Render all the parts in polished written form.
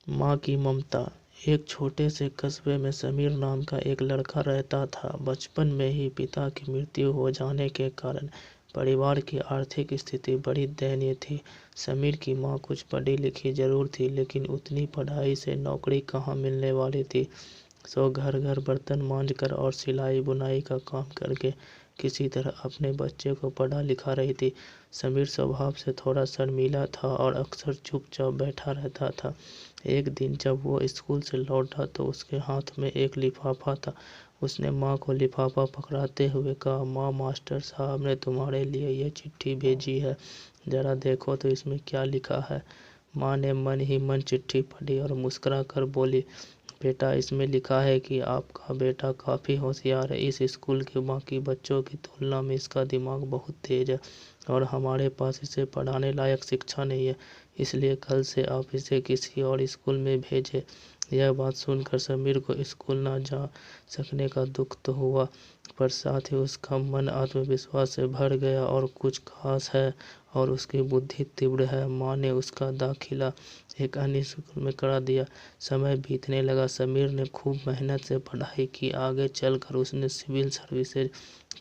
माँ की ममता। एक छोटे से कस्बे में समीर नाम का एक लड़का रहता था। बचपन में ही पिता की मृत्यु हो जाने के कारण परिवार की आर्थिक स्थिति बड़ी दयनीय थी। समीर की माँ कुछ पढ़ी लिखी जरूर थी, लेकिन उतनी पढ़ाई से नौकरी कहाँ मिलने वाली थी। सो घर घर बर्तन मांजकर और सिलाई बुनाई का काम करके किसी तरह अपने बच्चे को पढ़ा लिखा रही थी। समीर स्वभाव से थोड़ा शर्मीला था और अक्सर चुपचाप बैठा रहता था। एक दिन जब वो स्कूल से लौटा तो उसके हाथ में एक लिफाफा था। उसने माँ को लिफाफा पकड़ाते हुए कहा, माँ, मास्टर साहब ने तुम्हारे लिए ये चिट्ठी भेजी है, जरा देखो तो इसमें क्या लिखा है। माँ ने मन ही मन चिट्ठी पढ़ी और मुस्कुरा कर बोली, बेटा, इसमें लिखा है कि आपका बेटा काफ़ी होशियार है। इस स्कूल के बाकी बच्चों की तुलना में इसका दिमाग बहुत तेज है और हमारे पास इसे पढ़ाने लायक शिक्षा नहीं है, इसलिए कल से आप इसे किसी और स्कूल में भेजें। यह बात सुनकर समीर को स्कूल ना जा सकने का दुख तो हुआ, पर साथ ही उसका मन आत्मविश्वास से भर गया और कुछ खास है और उसकी बुद्धि तीव्र है। माँ ने उसका दाखिला एक अन्य स्कूल में करा दिया। समय बीतने लगा। समीर ने खूब मेहनत से पढ़ाई की। आगे चलकर उसने सिविल सर्विसेज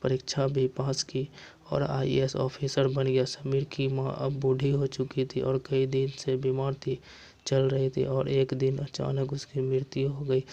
परीक्षा भी पास की और आईएएस ऑफिसर बन गया। समीर की माँ अब बूढ़ी हो चुकी थी और कई दिन से बीमार थी, चल रही थी और एक दिन अचानक उसकी मृत्यु हो गई।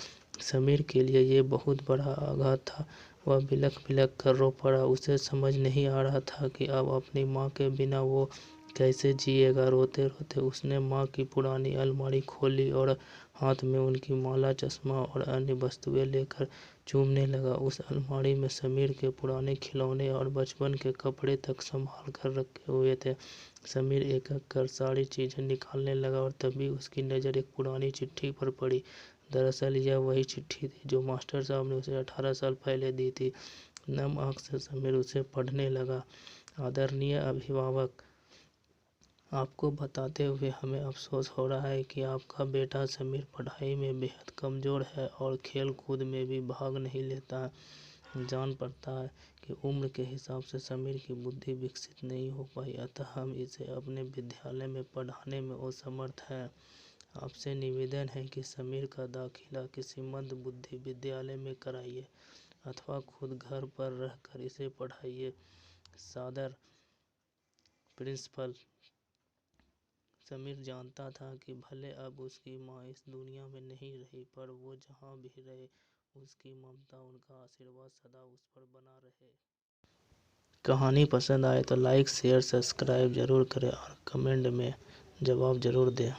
समीर के लिए ये बहुत बड़ा आघात था। वह बिलख बिलख कर रो पड़ा। उसे समझ नहीं आ रहा था कि अब अपनी माँ के बिना वो कैसे जिएगा। रोते रोते उसने माँ की पुरानी अलमारी खोली और हाथ में उनकी माला, चश्मा और अन्य वस्तुएं लेकर चूमने लगा। उस अलमारी में समीर के पुराने खिलौने और बचपन के कपड़े तक संभाल कर रखे हुए थे। समीर एक एक कर सारी चीजें निकालने लगा और तभी उसकी नज़र एक पुरानी चिट्ठी पर पड़ी। दरअसल यह वही चिट्ठी थी जो मास्टर साहब ने उसे 18 साल पहले दी थी। नम आंख से समीर उसे पढ़ने लगा। आदरणीय अभिभावक, आपको बताते हुए हमें अफसोस हो रहा है कि आपका बेटा समीर पढ़ाई में बेहद कमज़ोर है और खेल कूद में भी भाग नहीं लेता है। जान पड़ता है कि उम्र के हिसाब से समीर की बुद्धि विकसित नहीं हो पाई, अतः हम इसे अपने विद्यालय में पढ़ाने में असमर्थ हैं। आपसे निवेदन है कि समीर का दाखिला किसी मंद बुद्धि विद्यालय में कराइए अथवा खुद घर पर रहकर इसे पढ़ाइए। सादर, प्रिंसिपल। समीर जानता था कि भले अब उसकी माँ इस दुनिया में नहीं रही, पर वो जहाँ भी रहे उसकी ममता, उनका आशीर्वाद सदा उस पर बना रहे। कहानी पसंद आए तो लाइक, शेयर, सब्सक्राइब जरूर करें और कमेंट में जवाब जरूर दें।